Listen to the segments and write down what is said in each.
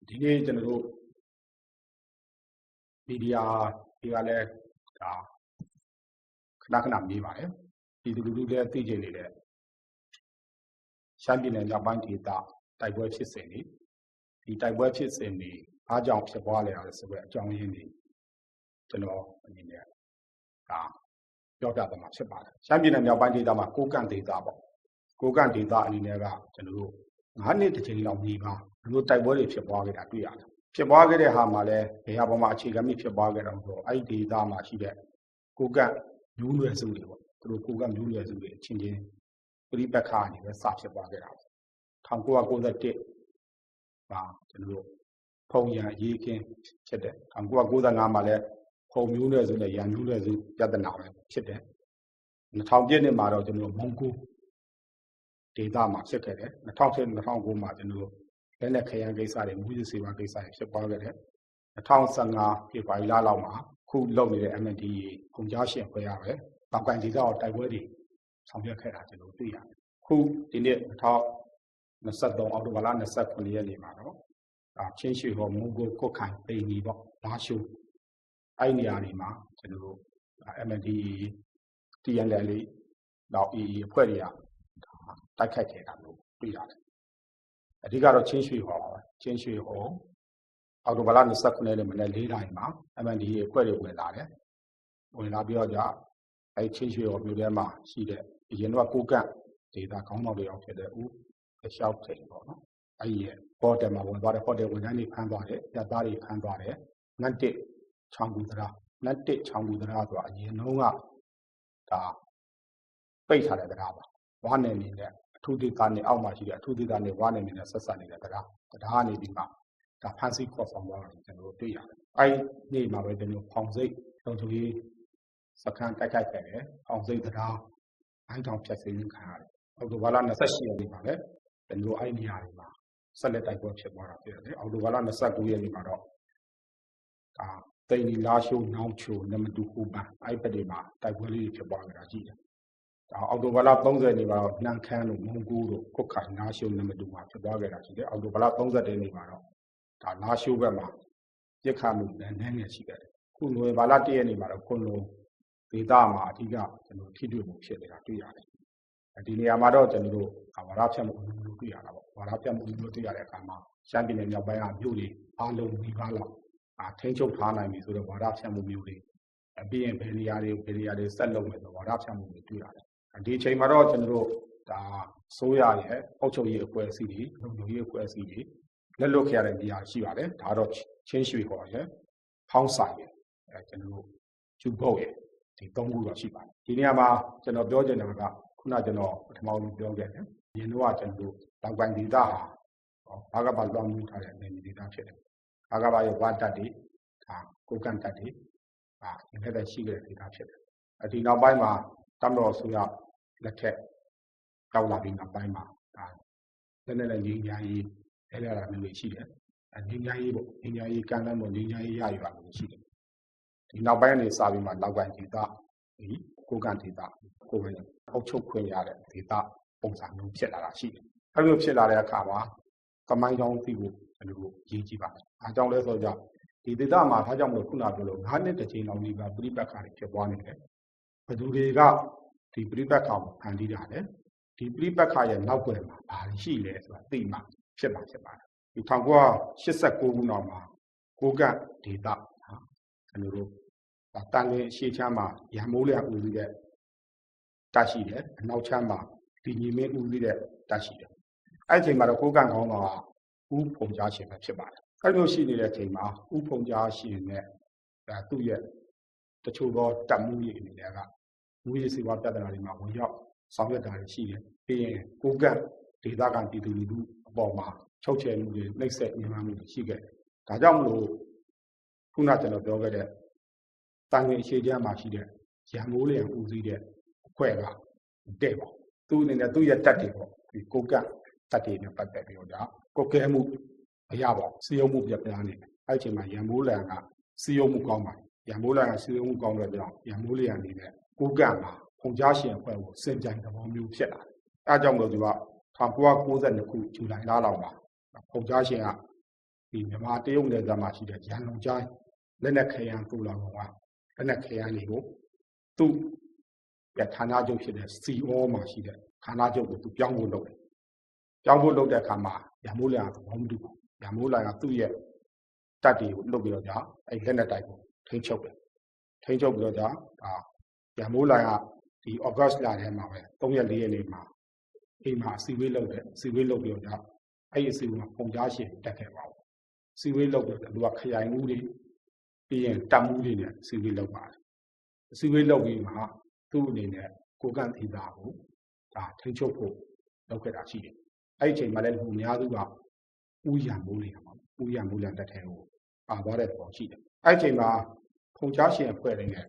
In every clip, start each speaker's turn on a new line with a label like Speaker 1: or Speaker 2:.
Speaker 1: ဒီနေ့ကျွန်တော်တို့မီဒီယာတွေကလည်းဒါခဏခဏမေးပါတယ်ဒီလူလူလည်းသိကျင်နေတဲ့ရှမ်းပြည်နယ်မြောက်ပိုင်းဒေသတိုက်ပွဲဖြစ်စဉ်တွေဒီတိုက်ပွဲဖြစ်စဉ်တွေအားကြောင့်ဖြစ်ပွားလာရဆိုတဲ့အကြောင်းရင်းတွေကျွန်တော်အနေနဲ့ဒါပြောပြသွားမှာဖြစ်ပါတယ်ရှမ်းပြည်နယ်မြောက်ပိုင်းဒေသမှာကိုကန့်ဒေသပေါ့ကိုကန့်ဒေသအနေနဲ့ကကျွန်တော်တို့9နှစ်တစ်ချိန်လောက်ညီပါဒီလိုတိုက်ပွဲတွေဖြစ်ပွားခဲ့တာတွေ့ရတယ်ဖြစ်ပွားခဲ့တဲ့ဟာမှာလည်းဘယ်ဟာပေါ်မှာအခြေခံပြီးဖြစ်ပွားခဲ့တော့ဆိုအဲ့ဒီဒေသမှာရှိတဲ့ကိုကန့်မျိုးနွယ်စုတွေပေါ့သူတို့ကိုကန့်မျိုးနွယ်စုတွေအချင်းချင်းပြိပက္ခအနေနဲ့စဖြစ်ပွားခဲ့တာ1991မှာကျွန်တော်တို့ဖုံရံအရေးကင်းဖြစ်တယ်1995မှာလည်းဖုံမျိုးနွယ်စုနဲ့ရန်မျိုးနွယ်စုပြဿနာပဲဖြစ်တယ်2000ပြည့်နှစ်မှာတော့ကျွန်တော်တို့မုံကိုဒေသမှာဖြစ်ခဲ့တယ်2007 2009မှာကျွန်တော်တို့လက်နက်ခဲယမ်းကိစ္စတွေမူးယစ်ဆေးဝါးကိစ္စတွေဖြစ်ပွားခဲ့တယ်2015ဖေဖော်ဝါရီလလောက်မှာခုလုပ်နေတဲ့ MNDAA ကုန်ကြားရှင်ဖွဲ့ရပဲတောင်ကန်ဒေသကိုတိုက်ပွဲတွေဆောင်ရွက်ခဲ့တာကျွန်တော်တွေ့ရတယ်ခုဒီနေ့2023အောက်တိုဘာလ29ရက်နေ့မှာတော့ချင်းရွှေဟော်မုံကိုကုတ်ခိုင်ပိန်ကြီးပေါ့လာရှိုးအဲ့နေရာတွေမှာကျွန်တော်တို့ MNDAA TNL တော့ AA အဖွဲ့တွေကတိုက်ခိုက်ခဲ့တာလို့တွေ့ရတယ်အဓိကတော့ချင်းရွှေဟော်ပါပဲချင်းရွှေဟော်အောက်တိုဘာလ29ရက်နေ့မနေ့4နာရီမှာ MNDAA အဖွဲ့တွေဝင်လာတယ်ဝင်လာပြီးတော့じゃအဲ့ချင်းရွှေဟော်မြို့ထဲမှာရှိတဲ့အရင်တော့ကိုကန့်ဒေသခေါင်းဆောင်တွေအောင်ဖြစ်တဲ့ဦးအလျှောက်ထိန်ပေါ့နော်အဲ့ဒီဟိုတယ်မှာဝင်သွားတယ်ဟိုတယ်ဝန်ထမ်းတွေဖမ်းသွားတယ်တပ်သားတွေဖမ်းသွားတယ်နတ်တစ်ချောင်းကူသရာနတ်တစ်ချောင်းကူသရာဆိုတာအရင်တော့ကဒါပိတ်ထားတဲ့တရားပါဝါနယ်နေနဲ့အထူးဒေသနဲ့အောက်မှာရှိတဲ့အထူးဒေသနဲ့ဝါနယ်နေနဲ့ဆက်ဆက်နေတဲ့တရားကနေပြီးမှဒါဖန်ဆီးခေါ်ဆောင်သွားတယ်ကျွန်တော်တို့တွေ့ရတယ်အဲ့ဒီနေ့မှာပဲကျွန်တော်ဖောင်စိတ်လုံခြုံရေးစခန်းတိုက်ခိုက်ခဲ့တယ်ဖောင်စိတ်တရားအိုင်းတောင်ဖြတ်စင်းခံရတယ်အောက်တိုဘာလ28ရက်နေ့မှာလည်းကျွန်တော်အဲ့ဒီနေရာတွေမှာဆက်လက်တိုက်ပွဲဖြစ်သွားတာဖြစ်တယ်အောက်တိုဘာလ29ရက်နေ့မှာတော့ဒါတိန်နီလာရှိုးနောင်ချိုနမတူဟူပန်အဲ့ဘက်တွေမှာတိုက်ပွဲလေးဖြစ်ပွားနေတာရှိတယ်အောက်တိုဘာလ30ရက်နေ့မှာတော့နှမ်းခမ်းတို့မုံကိုတို့ခုတ်ခိုင်နားရှိုးနမတူမှာဖြစ်သွားခဲ့တာရှိတယ်အောက်တိုဘာလ30ရက်နေ့မှာတော့ဒါနားရှိုးဘက်မှာပြစ်ခတ်မှုနည်းနည်းရှိတယ်ခုနိုဝင်ဘာလ1ရက်နေ့မှာတော့ခွန်လုံးဒေသမှာအဓိကကျွန်တော်ထိတွေ့မှုဖြစ်နေတာတွေ့ရတယ်ဒီနေရာမှာတော့ကျွန်တော်တို့ဝါရဖြတ်မှုလို့တွေ့ရတာပေါ့ဝါရဖြတ်မှုလို့တွေ့ရတဲ့အခါမှာရှမ်းပြည်နယ်မြောက်ပိုင်းကမြို့တွေအားလုံးဒီပါလောက်ထိန်းချုပ်ထားနိုင်ပြီဆိုတော့ဝါရဖြတ်မှုမျိုးတွေပြီးရင်ဘယ်နေရာတွေဆက်လုပ်မယ်ဆိုဝါရဖြတ်မှုတွေတွေ့ရတယ်ဒီအချိန်မှာတော့ကျွန်တော်တို့ဒါစိုးရရဲ့အုပ်ချုပ်ရေးအဖွဲ့အစည်းတွေလုံခြုံရေးအဖွဲ့အစည်းတွေလက်လွတ်ခဲ့ရတဲ့နေရာရှိပါတယ်ဒါတော့ချင်းရွှေဟော်ရဲ့ဖောင်းဆိုင်ရဲ့ကျွန်တော်တို့ကျူပုတ်ရဲ့ဒီ၃ခုတော့ရှိပါတယ်ဒီနေရာမှာကျွန်တော်ပြောချင်တာကခုနကျွန်တော်ပထမဆုံးပြောခဲ့တယ်။ရင်တော့ကျွန်တော်တို့တောင်ပိုင်းဒေသဟာဘာကပါလွှမ်းမိုးထားတဲ့အနေဒေသဖြစ်တယ်။ဘာကပါရဲ့ဝါတက်တွေဒါကိုကန့်တက်တွေဒီနေ့တည်းရှိခဲ့တဲ့ဒေသဖြစ်တယ်။ဒီနောက်ပိုင်းမှာတမတော်ဆိုရလက်ထက်တောက်လာပြီးနောက်ပိုင်းမှာဒါလည်းငင်းညာရေးလဲရတာမျိုးရှိတယ်။ငင်းညာရေးပေါ့ငင်းညာရေးကမ်းလှမ်းပေါ်ငင်းညာရေးရယူတာမျိုးရှိတယ်။ဒီနောက်ပိုင်းနေစပြီးမှနောက်ပိုင်းဒေသဒီကိုကန့်ဒေသကိုပဲအုပ်ချုပ်ခွင့်ရတဲ့ဒေသပုံစံမျိုးဖြစ်လာတာရှိတယ်။အဲဒီလိုဖြစ်လာတဲ့အခါမှာကမိုင်းကြောင်းသိဖို့ကျွန်တော်တို့ရေးကြည့်ပါတယ်။အားကြောင့်လဲဆိုတော့ဒီဒေသမှာထားကြောင့်မလို့ခုနပြောလို့9နှစ်တစ်ချိန်လောက်ကြီးကပြိပက္ခတွေဖြစ်ပွားနေတယ်။ဘယ်သူတွေကဒီပြိပက္ခကိုဖန်တီးတာလဲ။ဒီပြိပက္ခရဲ့နောက်ွယ်မှာဘာရှိလဲဆိုတာသိမှဖြစ်ပါတယ်။ဒီ1989ခုနောက်မှာကိုကန့်ဒေသကျွန်တော်တို့တန်လင်းရှေ့ချမ်းမှာရန်မိုးလျံဦးစီးတဲ့တက်ရှိတယ်အနောက်ချမ်းမှာဒီညီမင်းဦးစီးတဲ့တက်ရှိတယ်အဲ့ဒီအချိန်မှာတော့ကိုကန့်ခေါင်းဆောင်ကဦးဖုံကြားရှင်ပဲဖြစ်ပါတယ်အဲ့လိုရှိနေတဲ့အချိန်မှာဦးဖုံကြားရှင်နဲ့သူ့ရဲ့တချို့သောတပ်မှုတွေအနေနဲ့ကမူရေးစေဝါပြဿနာတွေမှာဝင်ရောက်ဆောင်ရွက်တာတွေရှိတယ်ပြီးရင်ကိုကန့်ဒေသခံပြည်သူလူထုအပေါ်မှာချုပ်ချယ်မှုတွေနှိပ်စက်ညှဉ်းပန်းမှုတွေရှိခဲ့တယ်ဒါကြောင့်မလို့ခုနကျွန်တော်ပြောခဲ့တဲ့တန်ငင်အခြေချမ်းမှာရှိတဲ့ရန်မိုးလျံဦးစီးတဲ့အဖွဲ့ကတဲ့ပေါ့သူအနေနဲ့သူ့ရဲ့တက်တွေပေါ့ဒီကိုကန့်တက်တွေနဲ့ပတ်သက်ပြီးတော့ဒါကိုကဲမှုမရပါဘူးစီယုံမှုပြပြားနေတယ်အဲ့ဒီအချိန်မှာရန်မိုးလျံကစီယုံမှုကောင်းပါတယ်ရန်မိုးလျံကစီယုံမှုကောင်းတဲ့ကြောင့်ရန်မိုးလျံအနေနဲ့ကိုကန့်မှာပုံကြားရှင်အဖွဲ့ကိုစင်ကြိုင်သဘောမျိုးဖြစ်လာတယ်အဲအကြောင်းလို့သူက1992ခုဇူလိုင်လလောက်မှာပုံကြားရှင်က ဒီမြန်မာတရုတ်နယ်စပ်မှာရှိတဲ့ရန်လုံကျိုင်းလက်နက်ခဲယမ်းတူလောင်ကလက်နက်ခဲယမ်းတွေကိုသူ့ရဲ့ဌာနချုပ်ဖြစ်တဲ့ CO မှာရှိတဲ့ဌာနချုပ်ကိုသူပြောင်းဖို့လုပ်တယ်။ပြောင်းဖို့လုပ်တဲ့အခါမှာရမိုးလန်ကသဘောမတူဘူး။ရမိုးလန်ကသူ့ရဲ့တပ်တွေကိုလုပ်ပြီးတော့ကြာအဲ့လက်နက်တိုက်ကိုထိန်းချုပ်တယ်။ထိန်းချုပ်ပြီးတော့ကြာရမိုးလန်ကဒီ August လထဲမှာပဲ3ရက်4ရက်နေ့မှာအိမ်မှာစီဝေးလုပ်တယ်။စီဝေးလုပ်ပြီးတော့ကြာအဲ့ဒီစီဝေးမှာပုံကြားရှင်တက်ခဲ့ပါဘူး။စီဝေးလုပ်ပြီးတော့သူကခရိုင်မှုတွေပြီးရင်တပ်မှုတွေနဲ့စီဝေးလုပ်ပါတယ်။စီဝေးလုပ်ပြီးမှသူ့အနေနဲ့ကိုကန့်သီတာကိုထိန်းချုပ်ဖို့လုပ်ခဲ့တာရှိတယ်။အဲ့ဒီအချိန်မှာလည်းလူအများစုကဥယျာမိုးလျံပါဥယျာမိုးလျံတက်ထဲကိုပါသွားတဲ့ပုံရှိတယ်။အဲ့ဒီအချိန်မှာပုံကြားရှင်အဖွဲ့တွေနဲ့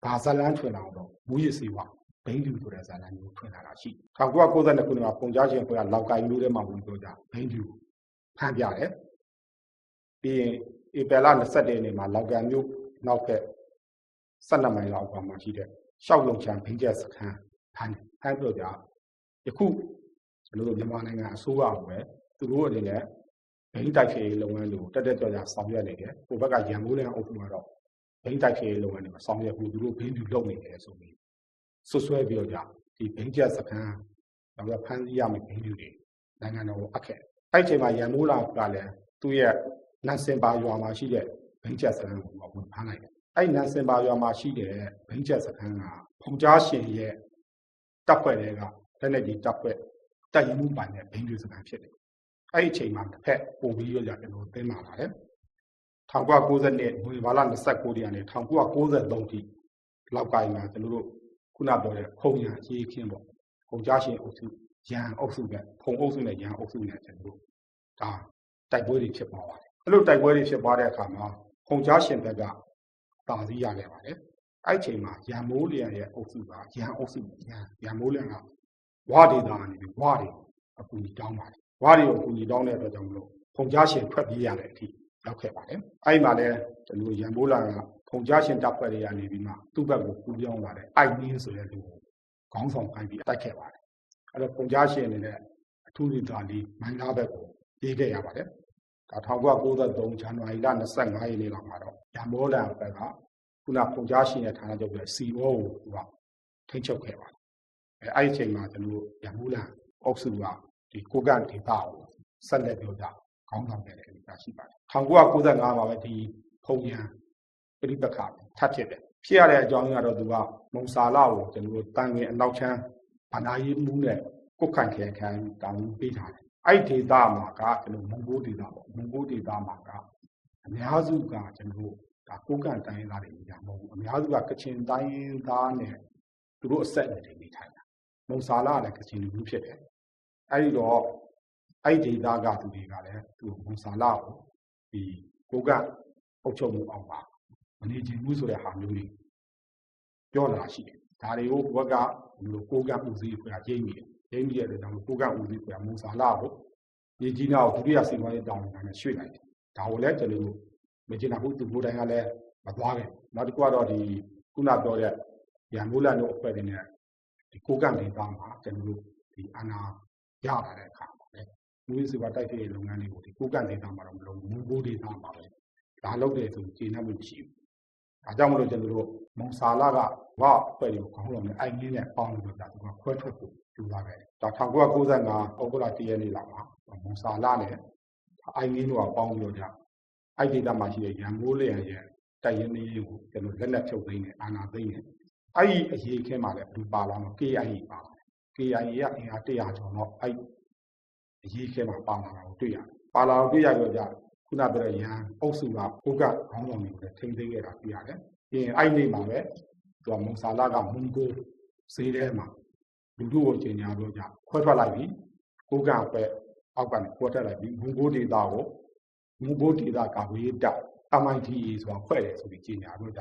Speaker 1: ဘာဇလန်းထွင်လာတော့မူရစီဝဘိန်းလူဆိုတဲ့ဇာလန်းမျိုးထွင်လာတာရှိတယ်။1992ခုနှစ်မှာပုံကြားရှင်အဖွဲ့ကလောက်ကိုင်းမျိုးထဲမှာဝင်ပြောကြဘိန်းလူဖမ်းပြတယ်။ပြီးရင်ဧပြီလ21ရက်နေ့မှာလောက်ကန်မျိုးနောက်ထပ်12မိုင်လောက်ကွာမှာရှိတဲ့ရှောက်လုံချံဘိန်းကျက်စခန်းဖမ်းပြောကြယခုကျွန်တော်တို့မြန်မာနိုင်ငံအစိုးရကိုပဲသူတို့အနေနဲ့ဘိန်းတိုက်ဖြေလုပ်ငန်းတွေကိုတက်တက်ကြွကြွဆောင်ရွက်နေတယ်။ဟိုဘက်ကရန်မိုးလန်အုပ်စုကတော့ဘိန်းတိုက်ဖြေလုပ်ငန်းတွေမှာဆောင်ရွက်ဖို့သူတို့ဘိန်းလူလုပ်နေတယ်ဆိုပြီးဆွဆွဲပြီးတော့ဒီဘိန်းကျက်စခန်းတော့ဖမ်းဆီးရမယ့်ဘိန်းလူတွေနိုင်ငံတော်ကိုအပ်ခဲ့။အဲ့ဒီအချိန်မှာရန်မိုးလန်ကလည်းသူ့ရဲ့နန်စင်ပါရွာမှာရှိတဲ့ဘိန်းကျက်စခန်းကိုဝင်ဖမ်းလိုက်တယ်။အဲ့ဒီနန်စင်ပါရွာမှာရှိတဲ့ဘိန်းကျက်စခန်းကပုံကြားရှင်ရဲ့တပ်ဖွဲ့တွေကလက်နက်ကြီးတပ်ဖွဲ့တပ်ရင်းမှုပိုင်တဲ့ဘိန်းလူစခန်းဖြစ်တယ်။အဲ့ဒီအချိန်မှာတစ်ဖက်ပို့ပြီးရကြကျွန်တော်သိမ်းလာပါတယ်။1990နိုဝင်ဘာလ29ရက်နေ့1993ထိလောက်ကိုင်းမှာကျွန်တော်တို့ခုနပြောတဲ့ခုံရံရေးခင်းပေါ့။ပုံကြားရှင်အုပ်စုရန်အုပ်စုပဲခုံအုပ်စုနဲ့ရန်အုပ်စုနဲ့ကျွန်တော်တို့တိုက်ပွဲတွေဖြစ်ပေါ်ပါတယ်။အဲ့လိုတိုက်ပွဲတွေဖြစ်ပွားတဲ့အခါမှာခုံကြားရှင်ဘက်ကတာစည်းရခဲ့ပါတယ်။အဲ့ချိန်မှာရန်မိုးလျံရဲ့အုပ်စုကရန်အုပ်စုရန်မိုးလျံကဝါဒေတာကနေပြီးဝါတွေအကူကြီးတောင်းပါတယ်။ဝါတွေကိုအကူကြီးတောင်းတဲ့အတွက်ကြောင့်မလို့ခုံကြားရှင်ထွက်ပြေးရတဲ့အထိရောက်ခဲ့ပါတယ်။အဲ့မှာလည်းကျွန်တော်ရန်မိုးလျံကခုံကြားရှင်တပ်ဖွဲ့တွေကနေပြီးမှသူ့ဘက်ကိုကူပြောင်းလာတဲ့အိုက်နင်းဆိုတဲ့လူကိုခေါင်းဆောင်ပိုင်းပြီးတိုက်ခဲ့ပါတယ်။အဲ့တော့ခုံကြားရှင်အနေနဲ့အထူးဒေသလေးမိုင်းသားဘက်ကိုပြေးခဲ့ရပါတယ်။ဒါ1993ဇန်နဝါရီလ25ရက်နေ့လောက်မှာတော့ရန်မိုးလျံဘက်ကခုနပုံကြားရှင်ရဲ့ဌာနချုပ်ရဲ့ CO ကိုသူကထိန်းချုပ်ခဲ့ပါတယ်။အဲ့ဒီအချိန်မှာကျွန်တော်ရန်မိုးလျံအုပ်စုကဒီကိုကန့်ဒေသကိုဆက်လက်ပြောကြခေါင်းဆောင်ခဲ့တဲ့အနေအထားရှိပါတယ်။1995မှာပဲဒီဖုံရန်ပြိပခါထပ်ဖြစ်တယ်။ဖြစ်ရတဲ့အကြောင်းကတော့သူကမုံစာလကိုကျွန်တော်တန်ငင်အနောက်ချမ်းဗန္ဒာရေးမှုနဲ့ကုတ်ခိုင်ခဲခိုင်တောင်းပေးထားတယ်။အဲ့ဒီဒေသမှာကကျွန်တော်မုံဘိုးဒေသပေါ့မုံဘိုးဒေသမှာကအများစုကကျွန်တော်ကိုကန့်တိုင်းရင်းသားတွေညာမဟုတ်ဘူးအများစုကကချင်တိုင်းရင်းသားနဲ့သူတို့အဆက်အနွယ်တွေနေထိုင်တာမုံစာလကလည်းကချင်လူမျိုးဖြစ်တယ်အဲ့ဒီတော့အဲ့ဒီဒေသကသူတွေကလည်းသူမုံစာလကိုဒီကိုကန့်အုပ်ချုပ်မှုအောင်ပါမနေချင်ဘူးဆိုတဲ့ဟာမျိုးတွေပြောလာရှိတယ်ဒါတွေကိုဘက်ကကိုကန့်ဦးစီးဖွဲ့ရိမ့်နေတယ်ရိမ့်နေတဲ့အတွက်ကြောင့်ကိုကန့်ဦးစီးဖွဲ့မုံစာလကိုရေကြီးနာကိုဒုတိယစီမံရေးတောင်းနေတာနဲ့ရွှေ့လိုက်တယ်ဒါကိုလည်းကျွန်တော်တို့မကျင်နာဘူးသူကိုယ်တိုင်ကလည်းမသွားခဲ့နောက်တစ်ခုကတော့ဒီခုနပြောတဲ့ရန်မိုးလန်တို့အဖွဲ့တွေနဲ့ဒီကိုကန့်ဒေသမှာကျွန်တော်တို့ဒီအာဏာရလာတဲ့အခါမှာလေမူရင်းစီဝါတိုက်တဲ့လုပ်ငန်းတွေကိုဒီကိုကန့်ဒေသမှာတော့မလုပ်ဘူးမူဘိုးဒေသမှာပဲဒါလုပ်တယ်ဆိုကျေနပ်မှုမရှိဘူးဒါကြောင့်မလို့ကျွန်တော်တို့မုံစာလကဝအဖွဲ့တွေကိုခေါင်းဆောင်နဲ့အိုင်နင်းနဲ့ပေါင်းလို့ဆိုတာသူကခွဲထွက်ဖို့ကြိုးစားခဲ့တယ်ဒါ1995ဩဂုတ်လ1ရက်နေ့လောက်မှာမုံစာလနဲ့အိုင်နင်းတို့ကပေါင်းပြီးတော့ကြာအဲ့ဒီဒေသမှာရှိတဲ့ရန်မိုးလျံရဲ့တိုက်ရင်လေးကိုကျွန်တော်လက်လက်ဖြုတ်သိမ်းတယ်အာဏာသိမ်းတယ်အဲ့ဒီအရေးခင်းမှာလည်းဘယ်ပါလာမလဲ KIA ပါပါတယ် KIA ကအင်အား100ကျော်တော့အဲ့အရေးခင်းမှာပါလာတာကိုတွေ့ရတယ်ပါလာတော့တွေ့ရတော့ကြခုနပြောတဲ့ရန်အုပ်စုကကိုကခေါင်းဆောင်တွေကိုလည်းထိမ့်သိမ်းခဲ့တာတွေ့ရတယ်ပြီးရင်အဲ့ဒီနေ့မှာပဲသူကမုံစာလကမုံကိုဈေးထဲမှာလူတို့ကိုကျင်ညာတော့ကြခွဲထွက်လိုက်ပြီးကိုကပဲအောက်ကနေခွဲထွက်လိုက်ပြီးမုံကိုဒေသကိုမုံကိုဒေသကာကွယ်ရေးတပ် MITA ဆိုတာဖွဲ့တယ်ဆိုပြီးကျင်ညာတော့က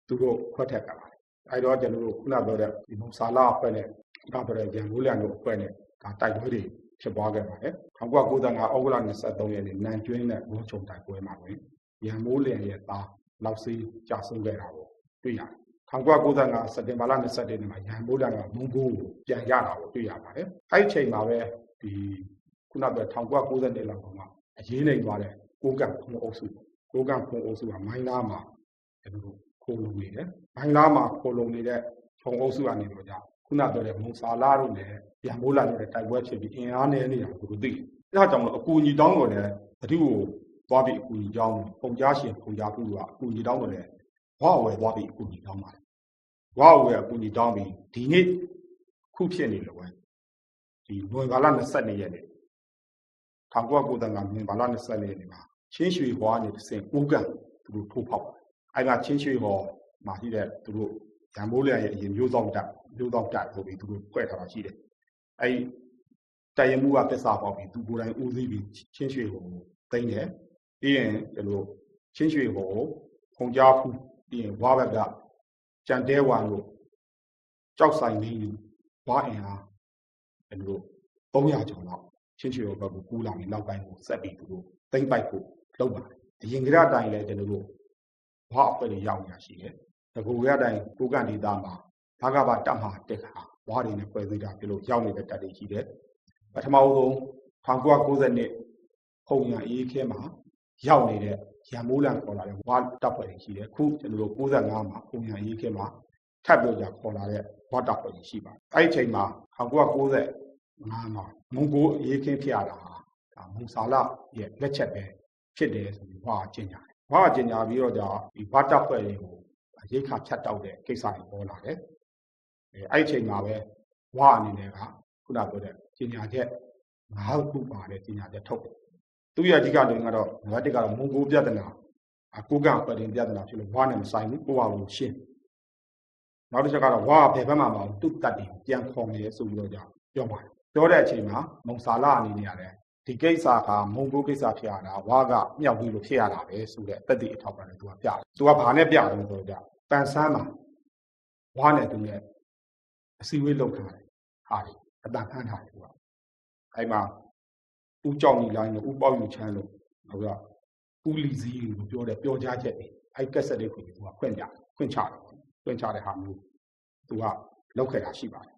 Speaker 1: ြသူတို့ခွဲထက်ကြပါတယ်အဲ့တော့ကျွန်တော်တို့ခုနပြောတဲ့ဒီမုံစာလအဖွဲ့နဲ့ဒါပြောတဲ့ရန်မိုးလျံတို့အဖွဲ့နဲ့ဒါတိုက်ပွဲတွေဖြစ်ပွားခဲ့ပါတယ်1995ဩဂုတ်လ23ရက်နေ့နန်ကျွင်းနဲ့ဘုံချုံတိုက်ပွဲမှာဝင်ရန်မိုးလျံရဲ့သားလောက်စီးကြာဆုံးခဲ့တာကိုတွေ့ရတယ်1995စက်တင်ဘာလ21ရက်နေ့မှာရန်မိုးလျံကမုံကိုပြန်ရတာကိုတွေ့ရပါတယ်အဲ့ဒီချိန်မှာပဲဒီခုနပြော1992လောက်မှာ အရေးနေသွားတဲ့ကိုကံခုံအုပ်စုကိုကံခုံအုပ်စုကမိုင်းလားမှာကျွန်တော်တို့ခိုးလုံနေတယ်မိုင်းလားမှာခိုးလုံနေတဲ့ခုံအုပ်စုကနေတော့ကြာခုနပြောတဲ့မုံစာလာတို့လည်းပြန်မိုးလာတဲ့တိုက်ပွဲဖြစ်ပြီးအင်အားနည်းနေတာကိုသိတယ်။ဒါကြောင့်မလို့အကူအညီတောင်းတော့လည်းတတိကိုသွားပြီးအကူအညီတောင်းပုံကြားရှင်ပုံကြားခုကအကူအညီတောင်းတော့လည်းဝါဝယ်သွားပြီးအကူအညီတောင်းပါတယ်။ဝါဝယ်အကူအညီတောင်းပြီးဒီနေ့ခုဖြစ်နေလို့ပဲဒီနိုဝင်ဘာလ22ရက်နေ့1995နိုဝင်ဘာလ22ရက်နေ့မှာချင်းရွှေဟွာနေတစ်ဆင့်ကိုကံသူတို့ထိုးဖောက်အဲ့ကချင်းရွှေဟောမှာရှိတဲ့သူတို့ရံမိုးလျရဲ့အရင်မျိုးဆောင်တက်ဆိုပြီးသူတို့ဖွဲ့ထားတာရှိတယ်အဲ့တိုင်ရမှုကပစ္စာပေါက်ပြီးသူကိုယ်တိုင်ဦးစီးပြီးချင်းရွှေဟောသိမ်းတယ်ပြီးရင်ကျွန်တော်ချင်းရွှေဟောခုံကြားဖူးပြီးရင်ဝါဘက်ကကြံတဲဝါတို့ကြောက်ဆိုင်နေဝါအင်အားကျွန်တော်300ကျော်လောက်ချင်းရွှေဟောဘက်ကိုကူးလာပြီးနောက်ပိုင်းကိုဆက်ပြီးသူတို့သိမ်းပိုက်ဖို့လုပ်ပါတယ်အရင်ကတည်းကတိုင်လဲကျွန်တော်တို့ဝါအဖွဲ့တွေရောက်နေတာရှိတယ်တကူရတိုင်းကိုကန့်ဒေသမှာဘာကဘာတက်မှာတက်ခါဝါတွေနဲ့ဖွဲ့စည်းတာပြလို့ရောက်နေတဲ့တက်တွေရှိတယ်ပထမဆုံး1990နှစ်ပုံရအေးခဲမှာရောက်နေတဲ့ရံမိုးလန်ခေါ်လာတဲ့ဝါတပ်ဖွဲ့တွေရှိတယ်ခုကျွန်တော်တို့95မှာပုံရအေးခဲမှာထပ်ပြောကြခေါ်လာတဲ့ဝါတပ်ဖွဲ့တွေရှိပါတယ်အဲ့ဒီအချိန်မှာ1995မှာမွန်ဂိုအေးခဲဖြစ်ရတာဟာဒါမုံစာလရဲ့လက်ချက်ပဲဖြစ်တယ်ဆိုပြီးဝါကျင်ညာတယ်ဝါကျင်ညာပြီးတော့ကြာဒီဝါတပ်ဖွဲ့တွေကိုရိတ်ခါဖြတ်တောက်တဲ့ကိစ္စတွေပေါ်လာတယ်အဲ့ဒီအချိန်မှာပဲဝါအနေနဲ့ကခုနပြောတဲ့ကျင်ညာချက်9ခုပါတဲ့ကျင်ညာချက်ထုတ်တယ်သူရဲ့အဓိကတွင်ကတော့နံပါတ်1ကတော့မွန်ဂိုပြဿနာကိုကပတ်တင်ပြဿနာဖြစ်လို့ဝါနဲ့မဆိုင်ဘူးကိုဝါကိုရှင်းနောက်တစ်ချက်ကတော့ဝါဘယ်ဘက်မှာမအောင်သူ့တက်တယ်ပြန်ခေါ်နေဆိုပြီးတော့ကြာပြောပါတယ်ပြောတဲ့အချိန်မှာမုံစာလာအနေနဲ့ရတယ်ဒီကိစ္စကမုံဂိုကိစ္စဖြစ်ရတာဝါကမြောက်ပြီးလို့ဖြစ်ရတာပဲဆိုတဲ့အသက်တွေအထောက်ပါတယ်သူကပြတယ်သူကဘာနဲ့ပြတယ်ဆိုတော့ကြာတန်ဆန်းမှာဝါနဲ့သူနဲ့အစည်းအဝေးလုပ်ထားတယ်ဟာဒီအတန်ခမ်းထားတယ်သူကအဲ့မှာဦးကြောင်ကြီးလိုင်းလို့ဦးပေါယူချမ်းလို့ဟိုကဦးလီစည်းလို့ပြောတဲ့ပြောကြားချက်တွေအဲ့ကက်ဆက်တွေကိုသူကဖွင့်ချတယ်ဟာမျိုးသူကလောက်ခဲ့တာရှိပါတယ်